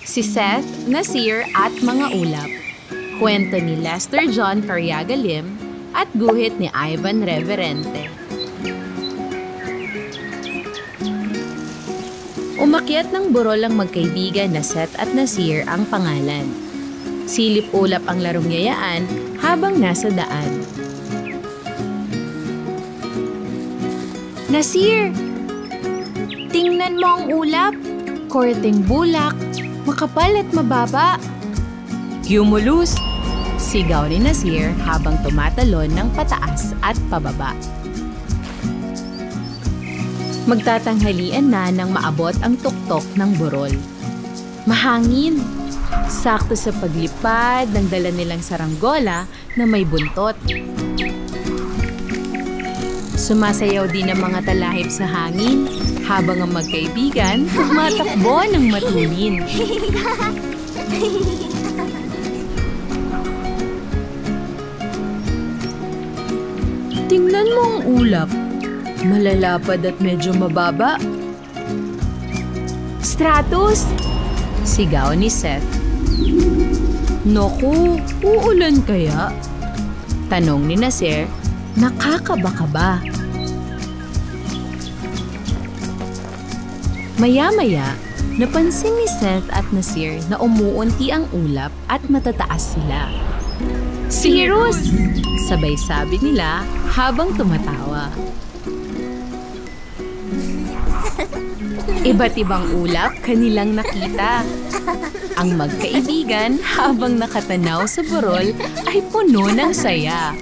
Si Seth, Nasir at mga ulap. Kwento ni Lester John Carriaga Lim at guhit ni Ivan Reverente. Umakyat ng burol ang magkaibigan na Seth at Nasir ang pangalan. Silip-ulap ang larong yayaan habang nasa daan. Nasir! Tingnan mo ang ulap! Korteng bulak, makapal at mababa. Cumulus! Sigaw ni Nasir habang tumatalon ng pataas at pababa. Magtatanghalian na nang maabot ang tuktok ng burol. Mahangin! Sakto sa paglipad ng dala nilang saranggola na may buntot. Sumasayaw din ang mga talahib sa hangin habang ang magkaibigan tumatakbo ng matuwid. Tingnan mo ang ulap. Malalapad at medyo mababa. Stratus! Sigaw ni Seth. Naku, uulan kaya? Tanong ni Nasir, nakakaba-kaba. Maya-maya, napansin ni Seth at Nasir na umuunti ang ulap at matataas sila. Cirrus! Sabay sabi nila habang tumatawa. Iba't ibang ulap kanilang nakita. Ang magkaibigan habang nakatanaw sa burol ay puno ng saya.